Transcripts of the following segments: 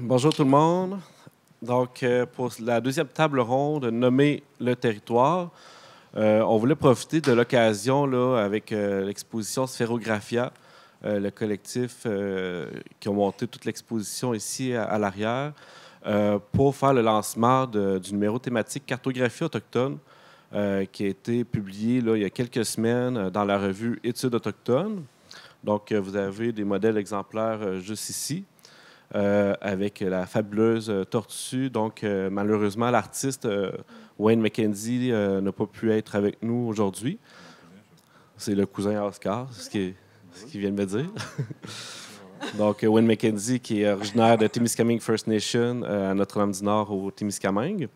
Bonjour tout le monde. Donc, pour la deuxième table ronde, nommer le territoire, on voulait profiter de l'occasion là, avec l'exposition Sphérographia, le collectif qui a monté toute l'exposition ici à l'arrière, pour faire le lancement du numéro thématique Cartographie autochtone, qui a été publié là, il y a quelques semaines dans la revue Études autochtones. Donc, vous avez des modèles exemplaires juste ici. Avec la fabuleuse tortue. Donc, malheureusement, l'artiste Wayne McKenzie n'a pas pu être avec nous aujourd'hui. C'est le cousin à Oscar, ce qu'il vient de me dire. Donc, Wayne McKenzie, qui est originaire de Témiscamingue First Nation à Notre-Dame-du-Nord au Témiscamingue.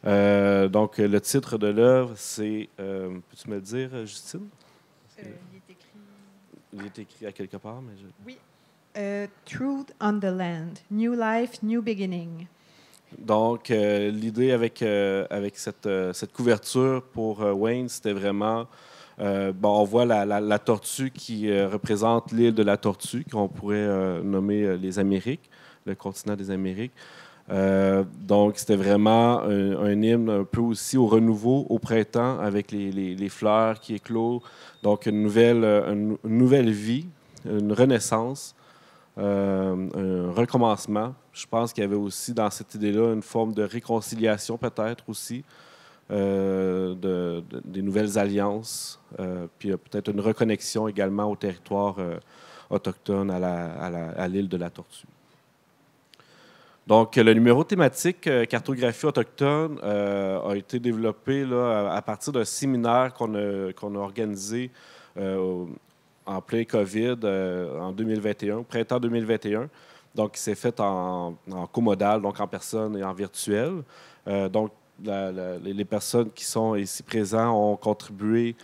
Donc, le titre de l'œuvre, c'est... peux-tu me le dire, Justine? Il est écrit à quelque part, mais Oui. Truth on the Land, New Life, New Beginning. Donc, l'idée avec cette couverture pour Wayne, c'était vraiment... on voit la tortue qui représente l'île de la Tortue, qu'on pourrait nommer les Amériques, le continent des Amériques. Donc, c'était vraiment un hymne un peu aussi au renouveau, au printemps, avec les fleurs qui éclosent. Donc, une nouvelle vie, une renaissance. Un recommencement. Je pense qu'il y avait aussi dans cette idée-là une forme de réconciliation peut-être aussi, des nouvelles alliances, puis peut-être une reconnexion également au territoire autochtone, à l'île de la Tortue. Donc, le numéro thématique Cartographie autochtone a été développé là, à partir d'un séminaire qu'on a organisé en plein COVID en 2021, au printemps 2021. Donc, c'est fait en comodal, donc en personne et en virtuel. Donc, les personnes qui sont ici présentes ont contribué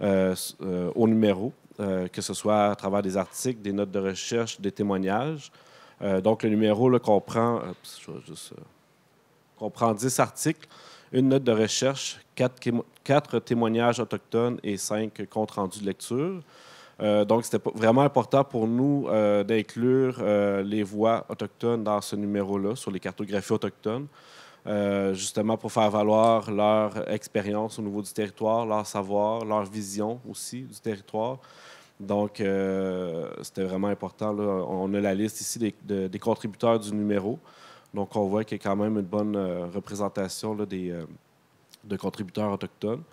au numéro, que ce soit à travers des articles, des notes de recherche, des témoignages. Donc, le numéro là, comprend 10 articles, une note de recherche, 4 témoignages autochtones et 5 comptes rendus de lecture. Donc, c'était vraiment important pour nous d'inclure les voix autochtones dans ce numéro-là, sur les cartographies autochtones, justement pour faire valoir leur expérience au niveau du territoire, leur savoir, leur vision aussi du territoire. Donc, c'était vraiment important. Là. On a la liste ici des contributeurs du numéro. Donc, on voit qu'il y a quand même une bonne représentation là, de contributeurs autochtones.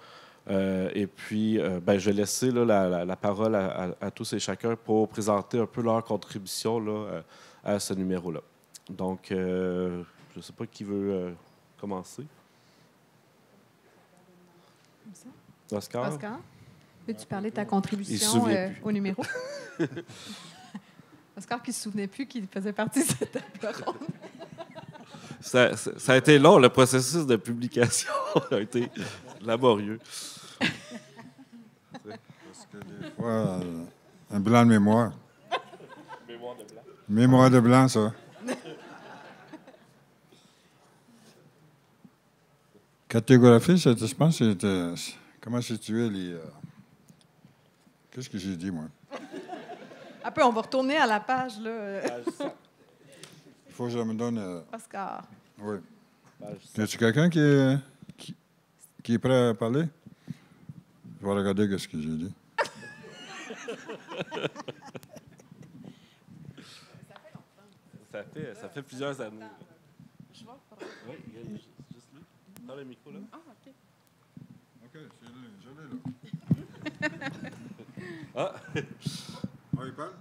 Et puis, je vais laisser là, la parole à tous et chacun pour présenter un peu leur contribution là, à ce numéro-là. Donc, je ne sais pas qui veut commencer. Oscar? Peux-tu parler de ta contribution au numéro? Oscar qui ne se souvenait plus qu'il faisait partie de cette table ronde. Ça a été long, le processus de publication a été laborieux. Parce que des fois, un blanc de mémoire. Mémoire de blanc. Mémoire de blanc, ça. Cartographie, je pense que c'était comment situer les... Qu'est-ce que j'ai dit, moi? Un peu, on va retourner à la page, là. Il faut que je me donne... Oscar. Oui. Y a-t-il quelqu'un qui est prêt à parler? Je vais regarder ce que j'ai dit. Ça fait plusieurs années. Je vois. Oui, juste lui. Dans le micro, là. Ah, OK. OK, je l'ai là. Ah! Il parle?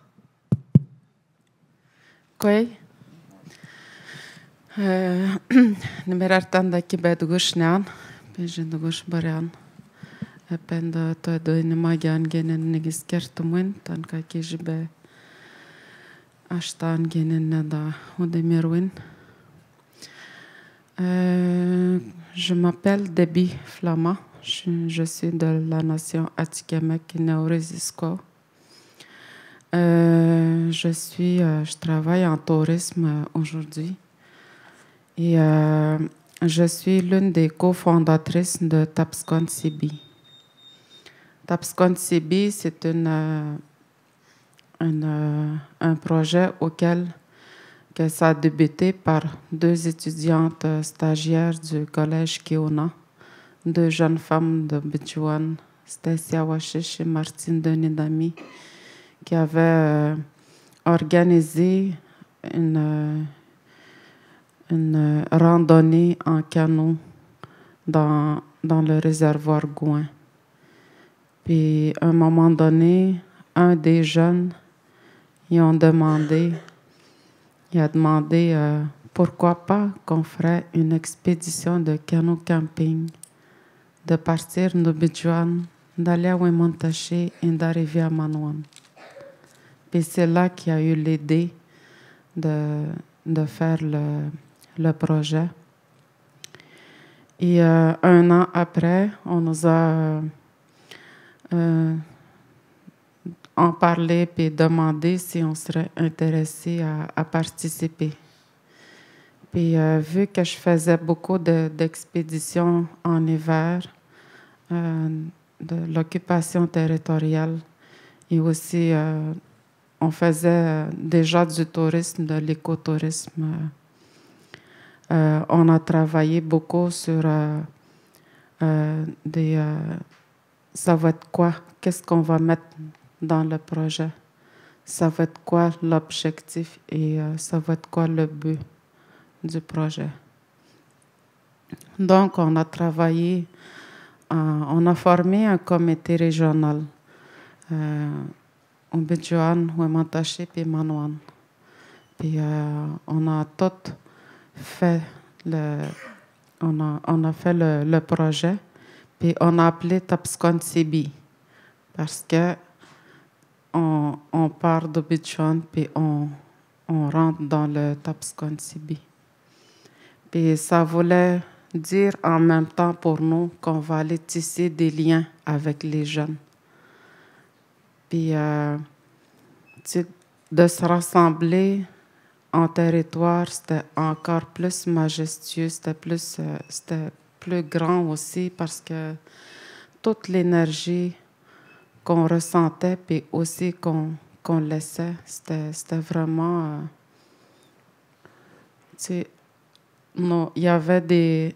Oui. Numerartan kibedugushnyan, pinjendugush barian. Penda to do in magyan genen nigiskertumwin, tan ka kijibe ashtan genen nada odemirwin. Je m'appelle Debbie Flama. Je suis de la nation Atikamekw Néo-Résisko. Je travaille en tourisme aujourd'hui et je suis l'une des cofondatrices de Tapscon Sibi. Tapscon Sibi, c'est un projet auquel que ça a débuté par 2 étudiantes stagiaires du collège Kiona, 2 jeunes femmes de Bichuan, Stacia Washish et Martine Denis-Dami, qui avaient organisé une randonnée en canot dans le réservoir Gouin. Puis, à un moment donné, un des jeunes, il a demandé pourquoi pas qu'on ferait une expédition de canot camping, de partir de Bichuan, d'aller à Wemontaché et d'arriver à Manouane. Puis c'est là qu'il y a eu l'idée de faire le projet. Et 1 an après, on nous a en parlé et demandé si on serait intéressé à participer. Puis vu que je faisais beaucoup d'expéditions en hiver, de l'occupation territoriale, et aussi on faisait déjà du tourisme, de l'écotourisme. On a travaillé beaucoup sur ça va être quoi? Qu'est-ce qu'on va mettre dans le projet? Ça va être quoi l'objectif et ça va être quoi le but du projet? Donc, on a travaillé, on a formé un comité régional au Bichuan, Wemontaché et Manouane. Puis on a tout fait on a fait le projet, puis on a appelé Tapsconsibi parce que on part de Bichuan puis on rentre dans le Tapsconsibi. Puis ça voulait dire en même temps pour nous qu'on va aller tisser des liens avec les jeunes. Puis de se rassembler en territoire, c'était encore plus majestueux, c'était plus grand aussi parce que toute l'énergie qu'on ressentait puis aussi qu'on laissait, c'était vraiment... il y avait des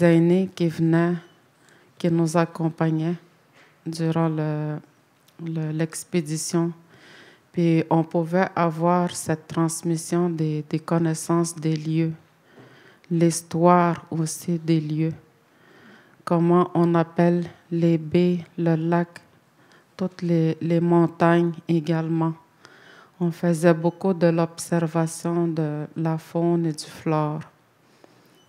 aînés qui venaient, qui nous accompagnaient durant l'expédition. Puis on pouvait avoir cette transmission des connaissances des lieux, l'histoire aussi des lieux, comment on appelle les baies, le lac, toutes les montagnes également. On faisait beaucoup de l'observation de la faune et du flore,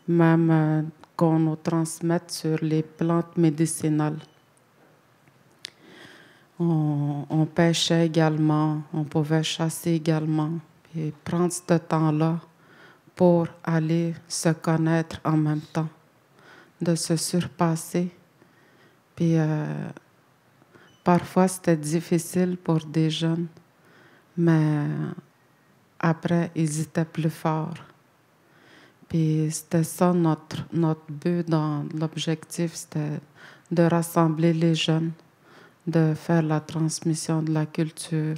même qu'on nous transmette sur les plantes médicinales. On pêchait également, on pouvait chasser également, et prendre ce temps-là pour aller se connaître en même temps, de se surpasser. Puis parfois c'était difficile pour des jeunes, mais après ils étaient plus forts. Puis c'était ça notre but dans l'objectif, c'était de rassembler les jeunes, de faire la transmission de la culture,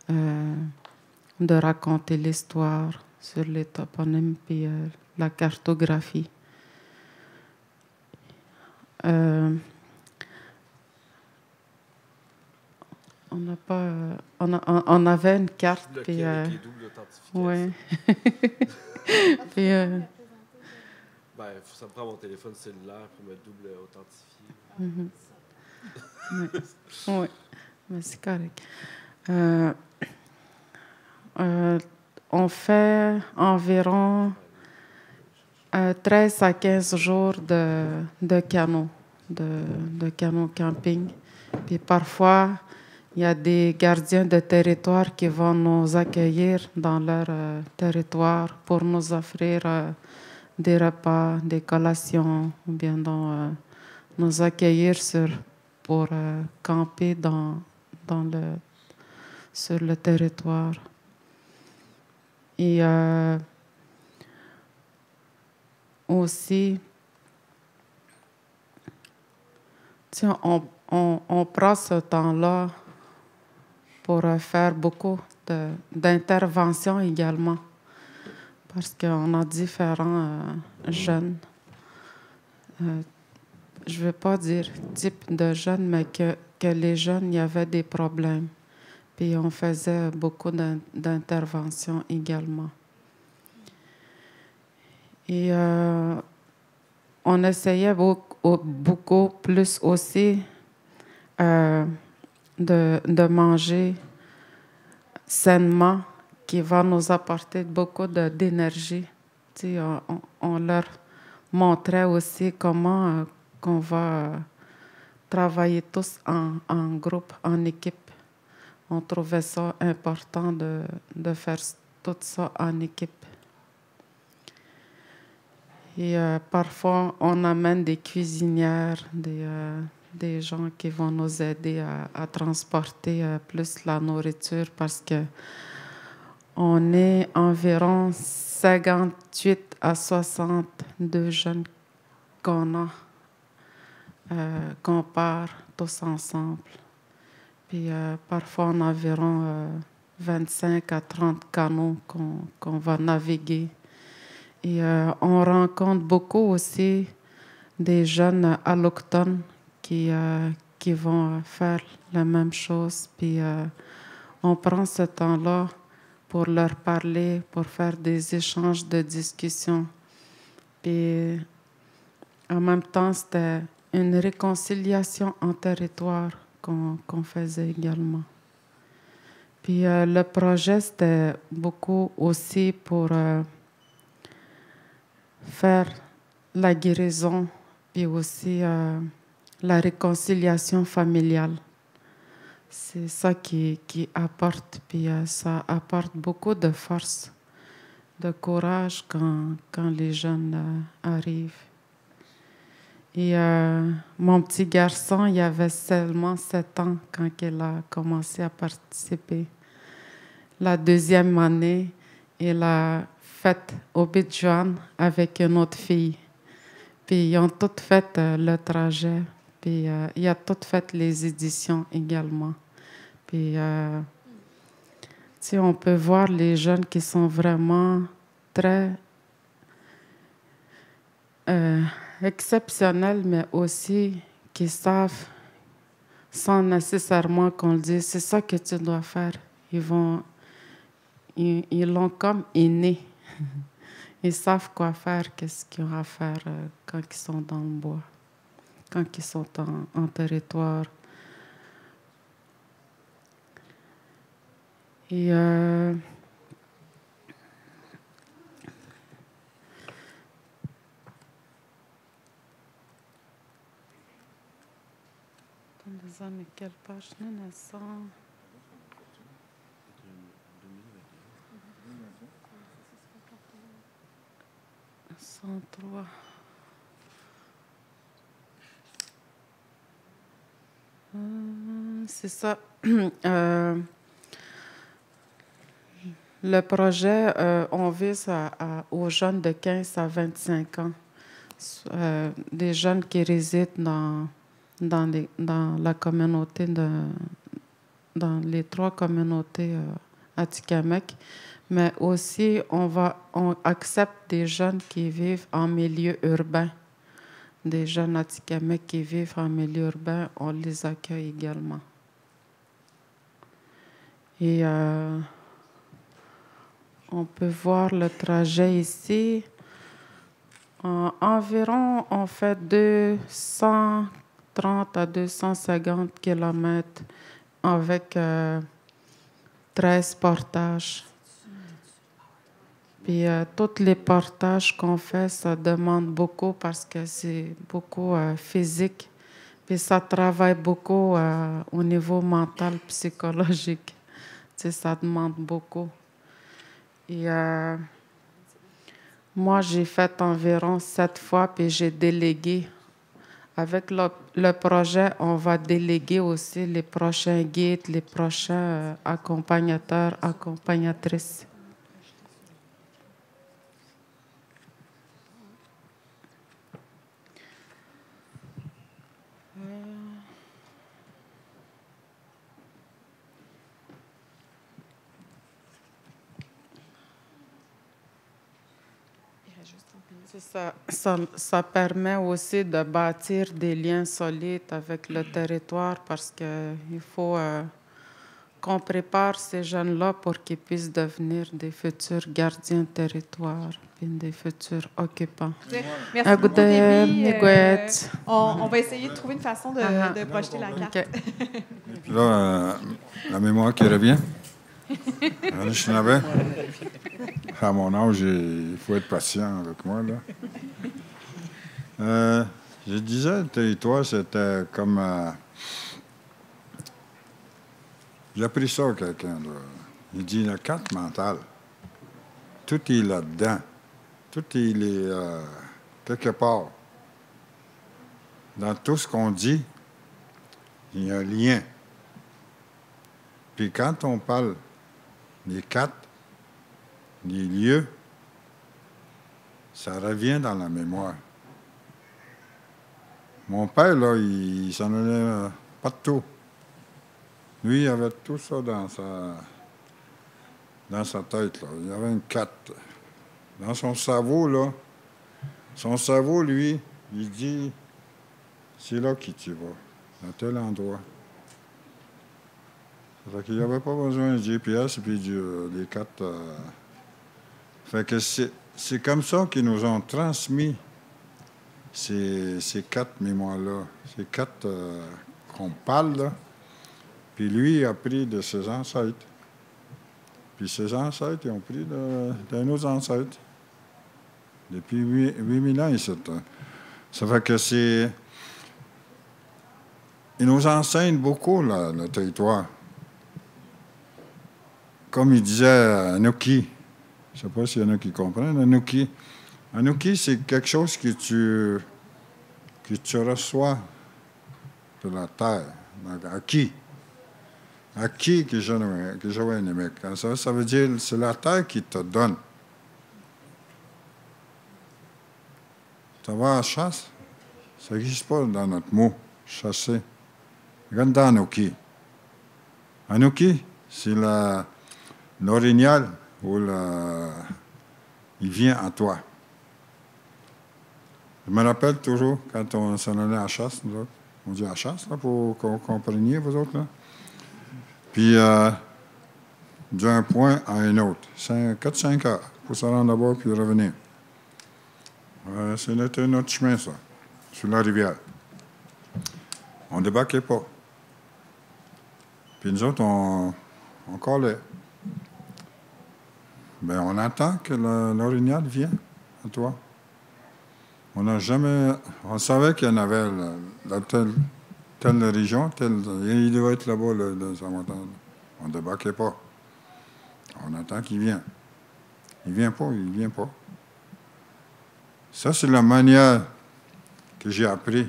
de raconter l'histoire sur les toponymes puis la cartographie. On avait une carte puis avec les doubles authentifications. ouais. Puis ça me prend mon téléphone cellulaire pour me double authentifier. Oui, mais c'est correct. On fait environ 13 à 15 jours de canot, de canot camping. Puis parfois, il y a des gardiens de territoire qui vont nous accueillir dans leur territoire pour nous offrir des repas, des collations, ou bien nous accueillir pour camper sur le territoire. Et aussi, on prend ce temps-là pour faire beaucoup d'interventions également. Parce qu'on a différents jeunes. Je ne veux pas dire type de jeunes, mais que les jeunes, il y avait des problèmes. Puis on faisait beaucoup d'interventions également. Et on essayait beaucoup plus aussi de manger sainement, qui va nous apporter beaucoup d'énergie. Tu sais, on leur montrait aussi comment qu'on va travailler tous en groupe, en équipe. On trouvait ça important de faire tout ça en équipe. Et parfois, on amène des cuisinières, des gens qui vont nous aider à transporter plus la nourriture parce que on est environ 58 à 62 jeunes qu'on part tous ensemble. Puis parfois, on a environ 25 à 30 canots qu'on va naviguer. Et on rencontre beaucoup aussi des jeunes allochtones qui vont faire la même chose. Puis on prend ce temps-là pour leur parler, pour faire des échanges de discussions. Puis en même temps, c'était une réconciliation en territoire qu'on faisait également. Puis le projet, c'était beaucoup aussi pour faire la guérison, puis aussi la réconciliation familiale. C'est ça qui apporte, puis ça apporte beaucoup de force, de courage quand les jeunes arrivent. Et mon petit garçon, il avait seulement 7 ans quand il a commencé à participer. La deuxième année, il a fait Obidjouan avec une autre fille. Puis ils ont toutes fait le trajet. Puis il a toutes fait les éditions également. Puis tu sais, on peut voir les jeunes qui sont vraiment très exceptionnels, mais aussi qui savent, sans nécessairement qu'on le dise, c'est ça que tu dois faire. Ils l'ont comme inné. Ils savent quoi faire, qu'est-ce qu'ils ont à faire quand ils sont dans le bois, quand ils sont en territoire. Et dans les années, quelle page? 1900. 103. C'est ça. Le projet, on vise aux jeunes de 15 à 25 ans, des jeunes qui résident dans la communauté, dans les 3 communautés Atikamekw, mais aussi on accepte des jeunes qui vivent en milieu urbain. Des jeunes Atikamekw qui vivent en milieu urbain, on les accueille également. Et on peut voir le trajet ici. Environ, on fait 230 à 250 kilomètres avec 13 portages. Puis tous les portages qu'on fait, ça demande beaucoup parce que c'est beaucoup physique. Puis ça travaille beaucoup au niveau mental, psychologique. Tu sais, ça demande beaucoup. Et moi, j'ai fait environ 7 fois, puis j'ai délégué. Avec le projet, on va déléguer aussi les prochains guides, les prochains accompagnateurs, accompagnatrices. C'est ça. Ça permet aussi de bâtir des liens solides avec le territoire parce qu'il faut qu'on prépare ces jeunes-là pour qu'ils puissent devenir des futurs gardiens de territoire et des futurs occupants. Merci beaucoup, Déby. On va essayer de trouver une façon de projeter la carte. Okay. Puis là, la mémoire qui revient. Anishinaabe. À mon âge, il faut être patient avec moi, là. Je disais, le territoire, c'était comme... j'ai appris ça à quelqu'un, là. Il dit, la carte mentale, tout est là-dedans. Tout est quelque part. Dans tout ce qu'on dit, il y a un lien. Puis quand on parle des cartes, des lieux, ça revient dans la mémoire. Mon père, là, il s'en allait pas de tout. Lui, il avait tout ça dans sa tête, là. Il avait une carte. Dans son cerveau, là, lui, il dit, c'est là que tu vas, à tel endroit. Fait qu'il n'y avait pas besoin de GPS et puis des cartes. Fait que c'est comme ça qu'ils nous ont transmis ces quatre mémoires-là, ces quatre qu'on parle, là. Puis lui, il a pris de ses ancêtres. Puis ses ancêtres, ils ont pris de nos ancêtres. Depuis 8000 ans, ici. Ça fait que c'est... Ils nous enseignent beaucoup, là, le territoire. Comme il disait Anuki, je ne sais pas s'il y en a qui comprennent, Anuki. Anuki, c'est quelque chose que tu reçois de la terre. Acquis. Acquis que j'avais aimé. Ça veut dire que c'est la terre qui te donne. Tu vas à la chasse, ça n'existe pas dans notre mot, chasser. Regarde dans Anuki. Anuki, c'est l'orignal où il vient à toi. Je me rappelle toujours quand on s'en allait à la chasse, nous autres. On dit à la chasse, là, pour qu'on compreniez, vous autres, là. Puis, d'un point à un autre, 4-5 heures pour se rendre là-bas puis revenir. C'était notre chemin, ça, sur la rivière. On ne débarquait pas. Puis nous autres, on collait. Bien, on attend que l'orignal vienne à toi. On n'a jamais... On savait qu'il y en avait dans telle région, il devait être là-bas, dans sa montagne. On ne débarquait pas. On attend qu'il vienne. Il ne vient pas. Ça, c'est la manière que j'ai appris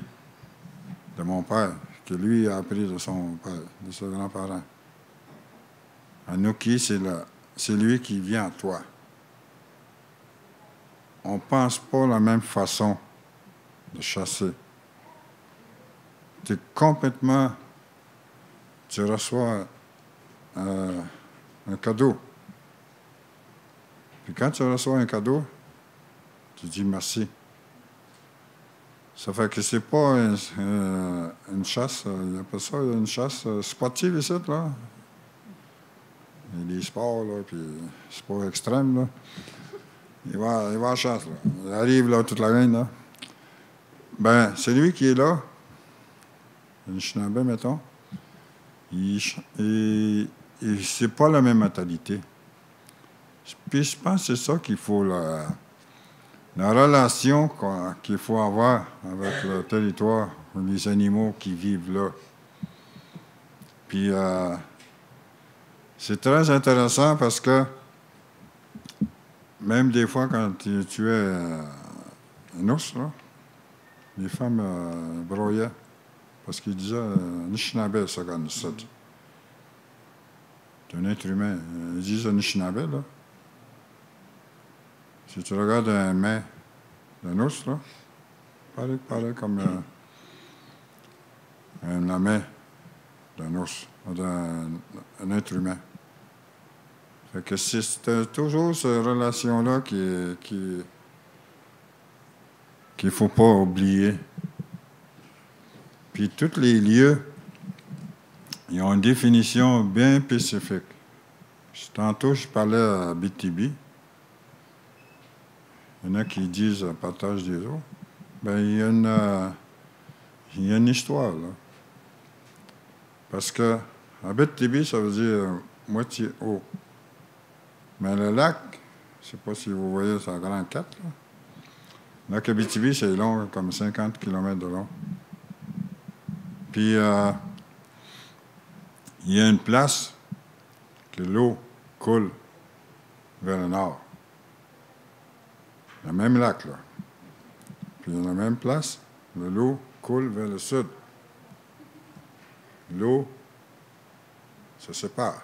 de mon père, que lui a appris de son père, de ses grands-parents. Anuki, c'est lui qui vient à toi. On ne pense pas de la même façon de chasser. Tu reçois un cadeau. Puis quand tu reçois un cadeau, tu dis merci. Ça fait que c'est pas une chasse, il appelle ça une chasse sportive ici, là. Il y a des sports, là, puis sport extrême, là. Il va à la chasse, là. Il arrive, là, toute la reine, là. Ben, c'est lui qui est là. Anishinaabe, mettons. C'est pas la même mentalité. Puis je pense que c'est ça qu'il faut, la relation qu'il faut avoir avec le territoire, les animaux qui vivent là. Puis c'est très intéressant parce que même des fois, quand tu tuais un ours, là, les femmes broyaient parce qu'ils disaient Anishinaabe, ça gagne ça. C'est un être humain. Ils disent Anishinaabe, là. Si tu regardes un main d'un ours, là, pareil comme la main d'un ours, d'un être humain. Fait que c'est toujours cette relation-là qui qu'il ne faut pas oublier. Puis tous les lieux, ils ont une définition bien spécifique. Tantôt, je parlais à Abitibi. Il y en a qui disent partage des eaux. Bien, il y a une histoire, là. Parce que Abitibi, ça veut dire moitié eau. Mais le lac, je ne sais pas si vous voyez, c'est la grande 4, là. Le lac Abitibi, c'est long, comme 50 km de long. Puis, il y a une place que l'eau coule vers le nord. Le même lac, là. Puis, dans la même place, l'eau coule vers le sud. L'eau se sépare.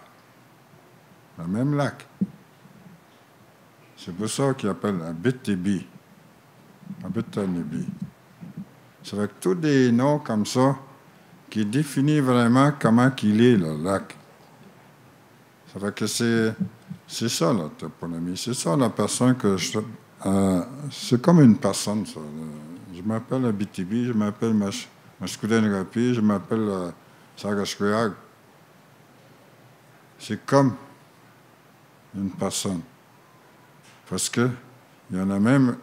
Le même lac. C'est pour ça qu'ils appellent Abitibi. Abitibi. C'est avec tous des noms comme ça qui définissent vraiment comment il est, le lac. Ça fait que c'est ça, la toponymie. C'est ça, la personne que je... c'est comme une personne, ça. Je m'appelle Abitibi, je m'appelle Mascouten-Rapi, je m'appelle Sagasquiag. C'est comme une personne. Parce qu'il y a la même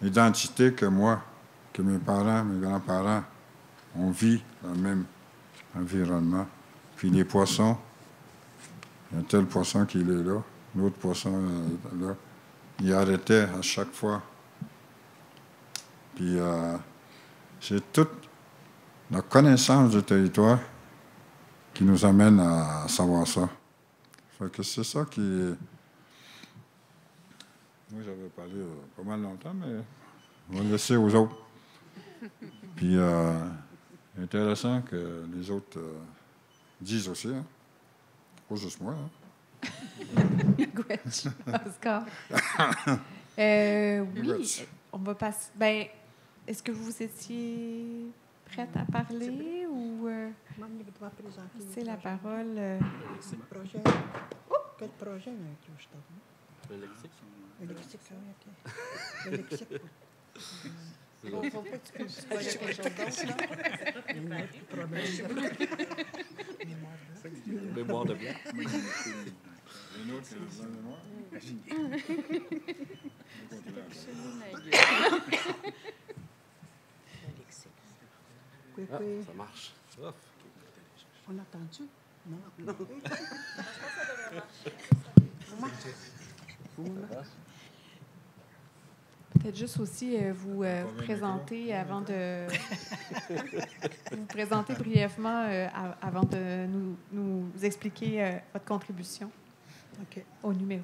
identité que moi, que mes parents, mes grands-parents. On vit dans le même environnement. Puis les poissons, il y a tel poisson qui est là, l'autre poisson là. Il arrêtait à chaque fois. Puis c'est toute la connaissance du territoire qui nous amène à savoir ça. Fait que c'est ça qui... Moi, j'avais parlé pas mal longtemps, mais on va le laisser aux autres. Puis, intéressant que les autres disent aussi, hein? Pas juste moi, hein? Gretsch, Oscar. Oui, on va passer... Ben, est-ce que vous étiez prête à parler ou... c'est la parole... Projet. Quel projet, le lexique? Le lexique, oui, OK. Le lexique. Faut pas que tu puisses faire quelque chose d'autre, là. Mémoire de blanc. Une autre, c'est la mémoire. Ça marche. On a entendu? Non. Non. Peut-être juste aussi vous présenter avant de... vous présenter brièvement avant de nous expliquer votre contribution au numéro.